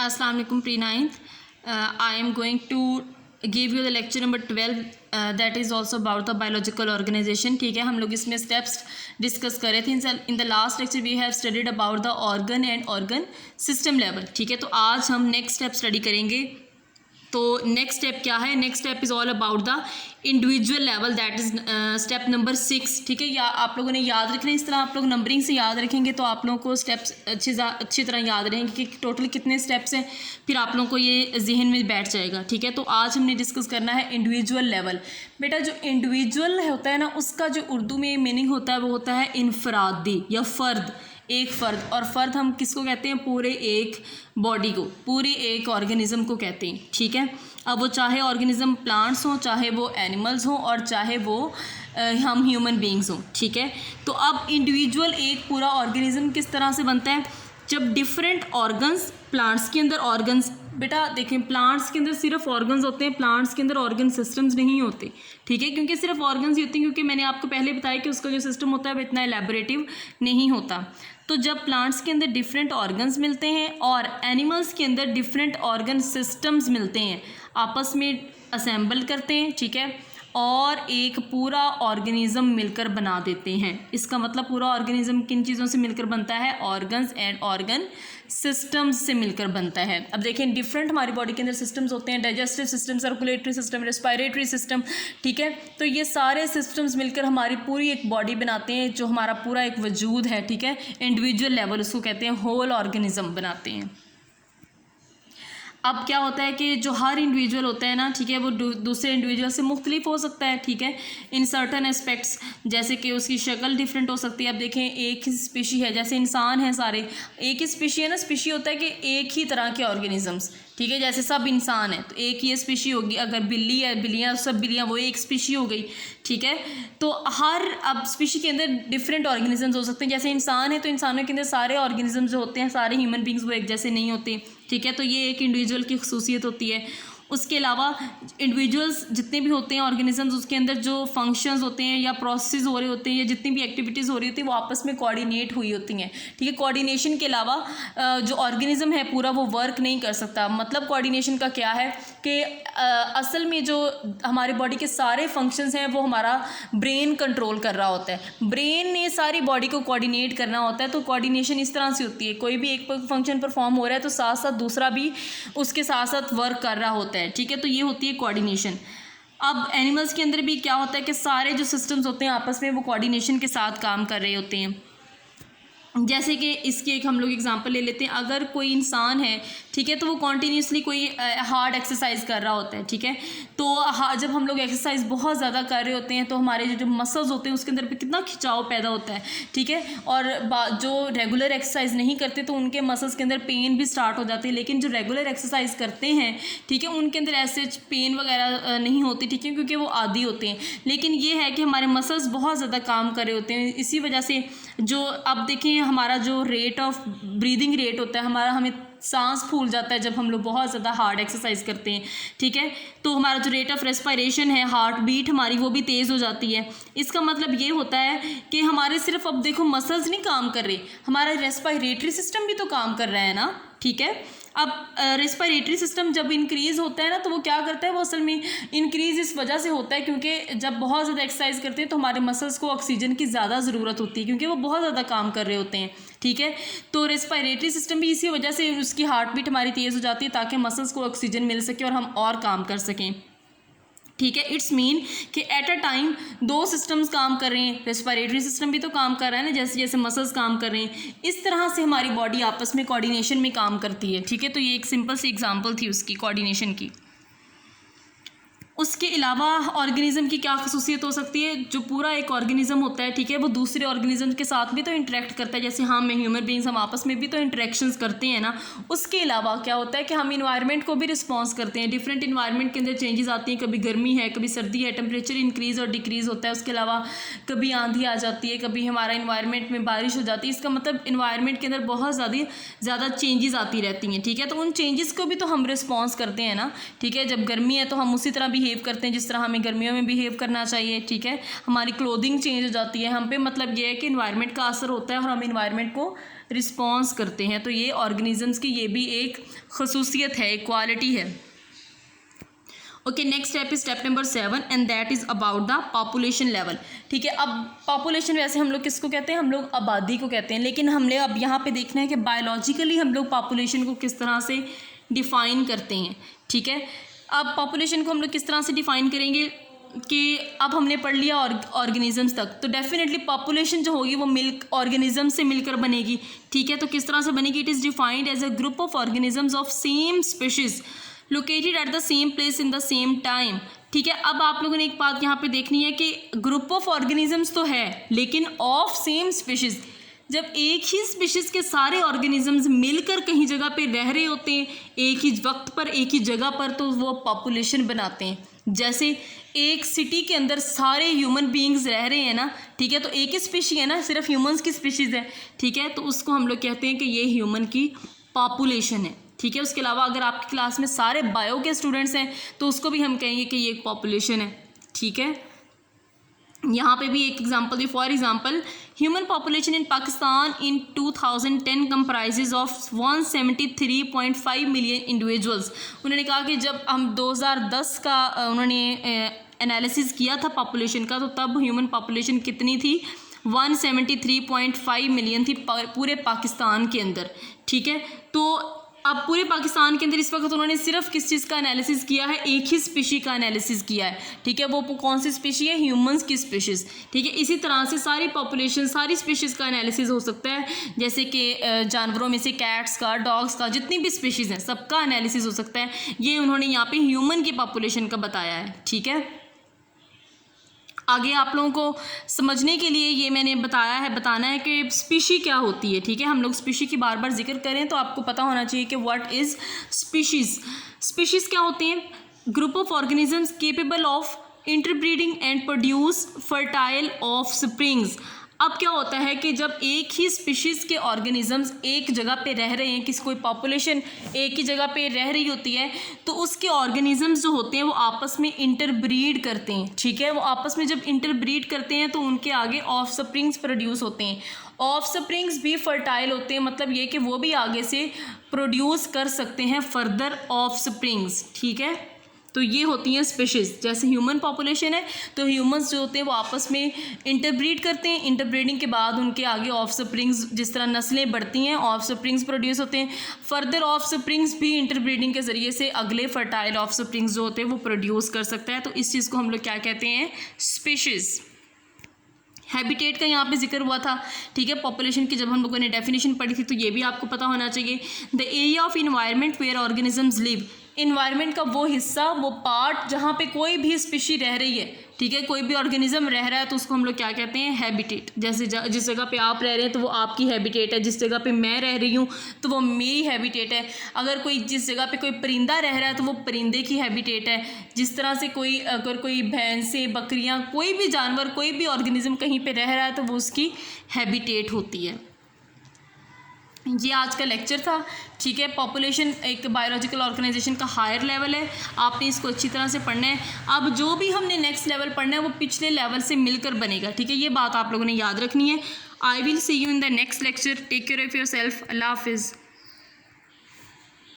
Assalamu alaikum pre-9th. I am going to give you the lecture number 12 that is also about the biological organization. ठीक है, हम लोग इसमें steps discuss कर रहे थे. In the last lecture we have studied about the organ and organ system level. ठीक है, तो आज हम next step study करेंगे. तो नेक्स्ट स्टेप क्या है? Next step is all about the individual level, that is step number 6. ठीक है, या आप लोगों ने याद रखना. इस तरह आप लोग नंबरिंग से याद रखेंगे तो आप लोगों को स्टेप्स अच्छी तरह याद रहेंगे कि टोटल कितने स्टेप्स हैं, फिर आप लोगों को ये जहन में बैठ जाएगा. ठीक है, तो आज हमने डिस्कस करना है इंडिविजुअल लेवल. बेटा जो इंडिविजुअल होता है ना, उसका जो उर्दू में मीनिंग होता है वो होता है इनफरादी या फ़र्द, एक फ़र्द. और फ़र्द हम किसको कहते हैं? पूरे एक बॉडी को, पूरे एक ऑर्गेनिज़म को कहते हैं. ठीक है, अब वो चाहे ऑर्गेनिज़म प्लांट्स हों, चाहे वो एनिमल्स हों, और चाहे वो हम ह्यूमन बींग्स हों. ठीक है, तो अब इंडिविजुअल एक पूरा ऑर्गेनिज़म किस तरह से बनता है? जब डिफरेंट ऑर्गन्स, प्लांट्स के अंदर ऑर्गन्स, बेटा देखें प्लांट्स के अंदर सिर्फ ऑर्गन्स होते हैं, प्लांट्स के अंदर ऑर्गन सिस्टम्स नहीं होते. ठीक है, क्योंकि सिर्फ ऑर्गन्स ही होते हैं, क्योंकि मैंने आपको पहले बताया कि उसका जो सिस्टम होता है वो इतना एलैबोरेटिव नहीं होता. तो जब प्लांट्स के अंदर डिफरेंट ऑर्गन्स मिलते हैं और एनिमल्स के अंदर डिफरेंट ऑर्गन सिस्टम्स मिलते हैं, आपस में असेंबल करते हैं. ठीक है, और एक पूरा ऑर्गेनिज़म मिलकर बना देते हैं. इसका मतलब पूरा ऑर्गेनिज़म किन चीज़ों से मिलकर बनता है? ऑर्गन्स एंड ऑर्गन सिस्टम्स से मिलकर बनता है. अब देखें डिफरेंट हमारी बॉडी के अंदर सिस्टम्स होते हैं, digestive system, circulatory system, respiratory system. ठीक है, तो ये सारे सिस्टम्स मिलकर हमारी पूरी एक बॉडी बनाते हैं, जो हमारा पूरा एक वजूद है. ठीक है, इंडिविजुअल लेवल उसको कहते हैं, होल ऑर्गेनिज़म बनाते हैं. अब क्या होता है कि जो हर इंडिविजुअल होता है ना, ठीक है, वो दूसरे इंडिविजुअल से मुख्तलिफ हो सकता है. ठीक है, इन सर्टन एस्पेक्ट्स, जैसे कि उसकी शक्ल डिफरेंट हो सकती है. अब देखें एक ही स्पीशी है, जैसे इंसान है, सारे एक ही स्पीशी है ना. स्पीशी होता है कि एक ही तरह के ऑर्गेनिजम्स. ठीक है, जैसे सब इंसान है तो एक ही स्पीशी होगी. अगर बिल्ली है, बिल्लियाँ, सब बिल्लियाँ, वो एक स्पीशी हो गई. ठीक है, तो हर अब स्पीशी के अंदर डिफरेंट ऑर्गेनिजम्स हो सकते हैं. जैसे इंसान है तो इंसानों के अंदर सारे ऑर्गेनिजम्स जो होते हैं, सारे ह्यूमन बींग्स, वो एक जैसे नहीं होते. ठीक है, तो ये एक इंडिविजुअल की खसूसियत होती है. उसके अलावा इंडिविजुअल्स जितने भी होते हैं ऑर्गेनिजम्स, उसके अंदर जो फंक्शंस होते हैं या प्रोसेस हो रहे होते हैं या जितनी भी एक्टिविटीज़ हो रही होती है वो आपस में कोऑर्डिनेट हुई होती हैं. ठीक है, कोऑर्डिनेशन के अलावा जो ऑर्गेनिज़म है पूरा वो वर्क नहीं कर सकता. मतलब कोऑर्डिनेशन का क्या है कि असल में जो हमारे बॉडी के सारे फंक्शंस हैं वो हमारा ब्रेन कंट्रोल कर रहा होता है. ब्रेन ने सारी बॉडी को कोऑर्डिनेट करना होता है. तो कोऑर्डिनेशन इस तरह से होती है, कोई भी एक फंक्शन परफॉर्म हो रहा है तो साथ साथ दूसरा भी उसके साथ साथ वर्क कर रहा होता है. ठीक है, तो ये होती है कोऑर्डिनेशन. अब एनिमल्स के अंदर भी क्या होता है कि सारे जो सिस्टम्स होते हैं आपस में वो कोऑर्डिनेशन के साथ काम कर रहे होते हैं. जैसे कि इसकी एक हम लोग एग्जांपल ले लेते हैं. अगर कोई इंसान है, ठीक है, तो वो कॉन्टीन्यूसली कोई हार्ड एक्सरसाइज कर रहा होता है. ठीक है, तो जब हम लोग एक्सरसाइज बहुत ज़्यादा कर रहे होते हैं तो हमारे जो मसल्स होते हैं उसके अंदर पे कितना खिंचाव पैदा होता है. ठीक है, और जो रेगुलर एक्सरसाइज नहीं करते तो उनके मसल्स के अंदर पेन भी स्टार्ट हो जाती है. लेकिन जो रेगुलर एक्सरसाइज करते हैं, ठीक है, उनके अंदर ऐसे पेन वगैरह नहीं होती. ठीक है, क्योंकि वो आदी होते हैं. लेकिन ये है कि हमारे मसल्स बहुत ज़्यादा काम कर रहे होते हैं. इसी वजह से जो अब देखिए हमारा जो रेट ऑफ ब्रीदिंग रेट होता है हमारा, हमें सांस फूल जाता है जब हम लोग बहुत ज़्यादा हार्ड एक्सरसाइज करते हैं. ठीक है, तो हमारा जो रेट ऑफ रेस्पिरेशन है, हार्ट बीट हमारी, वो भी तेज़ हो जाती है. इसका मतलब ये होता है कि हमारे सिर्फ अब देखो मसल्स नहीं काम कर रहे, हमारा रेस्पिरेटरी सिस्टम भी तो काम कर रहा है ना. ठीक है, अब रेस्पिरेटरी सिस्टम जब इंक्रीज़ होता है ना तो वो क्या करता है, वो असल में इंक्रीज़ इस वजह से होता है क्योंकि जब बहुत ज़्यादा एक्सरसाइज करते हैं तो हमारे मसल्स को ऑक्सीजन की ज़्यादा ज़रूरत होती है क्योंकि वो बहुत ज़्यादा काम कर रहे होते हैं. ठीक है, तो रेस्पिरेटरी सिस्टम भी इसी वजह से उसकी हार्ट बीट हमारी तेज़ हो जाती है ताकि मसल्स को ऑक्सीजन मिल सके और हम और काम कर सकें. ठीक है, इट्स मीन कि एट अ टाइम दो सिस्टम्स काम कर रहे हैं. रेस्पिरेटरी सिस्टम भी तो काम कर रहा है ना, जैसे जैसे मसल्स काम कर रहे हैं. इस तरह से हमारी बॉडी आपस में कोऑर्डिनेशन में काम करती है. ठीक है, तो ये एक सिंपल सी एग्जांपल थी उसकी कोऑर्डिनेशन की. उसके अलावा ऑर्गेनिज़म की क्या खसूसियत हो सकती है? जो पूरा एक ऑर्गेनिज़म होता है, ठीक है, वो दूसरे ऑर्गेनिज़म के साथ भी तो इंटरेक्ट करता है. जैसे हम ह्यूमन बींग्स, हम आपस में भी तो इंटरेक्शंस करते हैं ना. उसके अलावा क्या होता है कि हम इन्वायरमेंट को भी रिस्पॉन्स करते हैं. डिफरेंट इन्वायरमेंट के अंदर चेंजेस आती हैं, कभी गर्मी है, कभी सर्दी है, टेम्परेचर इंक्रीज़ और डिक्रीज़ होता है. उसके अलावा कभी आंधी आ जाती है, कभी हमारा इन्वायरमेंट में बारिश हो जाती है. इसका मतलब इन्वायरमेंट के अंदर बहुत ज़्यादा चेंजेस आती रहती हैं. ठीक है, तो उन चेंजेस को भी तो हम रिस्पॉन्स करते हैं ना. ठीक है, जब गर्मी है तो हम उसी तरह बिहेव करते हैं जिस तरह हमें गर्मियों में बिहेव करना चाहिए, ठीक है। हमारी क्लोथिंग चेंज हो जाती है हम पे, मतलब ये है कि इन्वायरमेंट का असर होता है और हम इन्वायरमेंट को रिस्पॉन्स करते हैं। तो ये ऑर्गेनिजम्स की ये भी एक खसूसियत है, एक क्वालिटी है। Okay, next step is step number 7 and that is about the population level, ठीक है। अब पॉपुलेशन वैसे हम लोग किसको कहते हैं, हम लोग आबादी को कहते हैं, लेकिन हमने अब यहाँ पे देखना है कि बायोलॉजिकली हम लोग पॉपुलेशन को किस तरह से डिफ़ाइन करते हैं, ठीक है। अब पॉपुलेशन को हम लोग किस तरह से डिफ़ाइन करेंगे कि अब हमने पढ़ लिया ऑर्गेनिजम्स तक, तो डेफिनेटली पॉपुलेशन जो होगी वो ऑर्गेनिज्म से मिलकर बनेगी, ठीक है। तो किस तरह से बनेगी, it is defined as a group of organisms of same species located at the same place in the same time, ठीक है। अब आप लोगों ने एक बात यहाँ पे देखनी है कि ग्रुप ऑफ ऑर्गेनिजम्स तो है लेकिन ऑफ सेम स्पीशीज़, जब एक ही स्पीशीज़ के सारे ऑर्गेनिजम्स मिलकर कहीं जगह पे रह रहे होते हैं एक ही वक्त पर एक ही जगह पर, तो वो पॉपुलेशन बनाते हैं। जैसे एक सिटी के अंदर सारे ह्यूमन बीइंग्स रह रहे हैं ना, ठीक है, तो एक ही स्पीशी है ना, सिर्फ ह्यूमंस की स्पीशीज़ है, ठीक है, तो उसको हम लोग कहते हैं कि ये ह्यूमन की पॉपुलेशन है, ठीक है। उसके अलावा अगर आपकी क्लास में सारे बायो के स्टूडेंट्स हैं तो उसको भी हम कहेंगे कि ये एक पॉपुलेशन है, ठीक है। यहाँ पे भी एक example the, for example human population in Pakistan in 2010 comprises of 173.5 million individuals. उन्होंने कहा कि जब हम 2010 का उन्होंने एनालिसिस किया था पॉपुलेशन का, तो तब ह्यूमन पॉपुलेशन कितनी थी, 173.5 मिलियन थी पूरे पाकिस्तान के अंदर, ठीक है। तो अब पूरे पाकिस्तान के अंदर इस वक्त उन्होंने सिर्फ किस चीज़ का एनालिसिस किया है, एक ही स्पीशी का एनालिसिस किया है, ठीक है। वो कौन सी स्पीशी है, ह्यूमंस की स्पीशीज़, ठीक है। इसी तरह से सारी पॉपुलेशन सारी स्पीशीज़ का एनालिसिस हो सकता है, जैसे कि जानवरों में से कैट्स का, डॉग्स का, जितनी भी स्पीशीज़ हैं सबका एनालिसिस हो सकता है। ये उन्होंने यहाँ पे ह्यूमन की पॉपुलेशन का बताया है, ठीक है। आगे आप लोगों को समझने के लिए ये मैंने बताना है कि स्पीशी क्या होती है, ठीक है। हम लोग स्पीशी की बार बार जिक्र करें तो आपको पता होना चाहिए कि व्हाट इज़ स्पीशीज़। स्पीशीज़ क्या होते हैं, group of organisms capable of interbreeding and produce fertile of springs. अब क्या होता है कि जब एक ही स्पीशीज़ के ऑर्गेनिजम्स एक जगह पे रह रहे हैं, किसी कोई पॉपुलेशन एक ही जगह पे रह रही होती है, तो उसके ऑर्गेनिजम्स जो होते हैं वो आपस में इंटरब्रीड करते हैं, ठीक है। वो आपस में जब इंटरब्रीड करते हैं तो उनके आगे ऑफ स्प्रिंग्स प्रोड्यूस होते हैं। ऑफ स्प्रिंग्स भी फर्टाइल होते हैं, मतलब ये कि वो भी आगे से प्रोड्यूस कर सकते हैं फर्दर ऑफ स्प्रिंग्स, ठीक है। तो ये होती हैं स्पीशीज़। जैसे ह्यूमन पॉपुलेशन है तो ह्यूमंस जो होते हैं वो आपस में इंटरब्रीड करते हैं, इंटरब्रीडिंग के बाद उनके आगे ऑफ स्प्रिंग्स, जिस तरह नस्लें बढ़ती हैं ऑफ स्प्रिंग्स प्रोड्यूस होते हैं, फर्दर ऑफ स्प्रिंग्स भी इंटरब्रीडिंग के ज़रिए से अगले फर्टाइल ऑफ स्प्रिंग्स जो होते हैं वो प्रोड्यूस कर सकता है। तो इस चीज़ को हम लोग क्या कहते हैं, स्पीशीज़। हैबिटेट का यहाँ पे जिक्र हुआ था, ठीक है। पॉपुलेशन की जब हम लोगों ने डेफिनेशन पढ़ी थी तो ये भी आपको पता होना चाहिए, the area of environment where organisms live. Environment का वो हिस्सा, वो पार्ट जहाँ पे कोई भी स्पीशी रह रही है, ठीक है, कोई भी ऑर्गेनिज्म रह रहा है तो उसको हम लोग क्या कहते हैं, हैबिटेट। जैसे जिस जगह पे आप रह रहे हैं तो वो आपकी हैबिटेट है, जिस जगह पे मैं रह रही हूँ तो वो मेरी हैबिटेट है। अगर कोई जिस जगह पे कोई परिंदा रह रहा है तो वो परिंदे की हैबिटेट है। जिस तरह से अगर कोई भैंसें, बकरियाँ, कोई भी जानवर, कोई भी ऑर्गेनिज्म कहीं पर रह रहा है तो वो उसकी हैबिटेट होती है। ये आज का लेक्चर था, ठीक है। पॉपुलेशन एक बायोलॉजिकल ऑर्गेनाइजेशन का हायर लेवल है, आपने इसको अच्छी तरह से पढ़ना है। अब जो भी हमने नेक्स्ट लेवल पढ़ना है वो पिछले लेवल से मिलकर बनेगा, ठीक है। ये बात आप लोगों ने याद रखनी है। I will see you in the next lecture. Take care of your self. अल्लाह हाफिज़।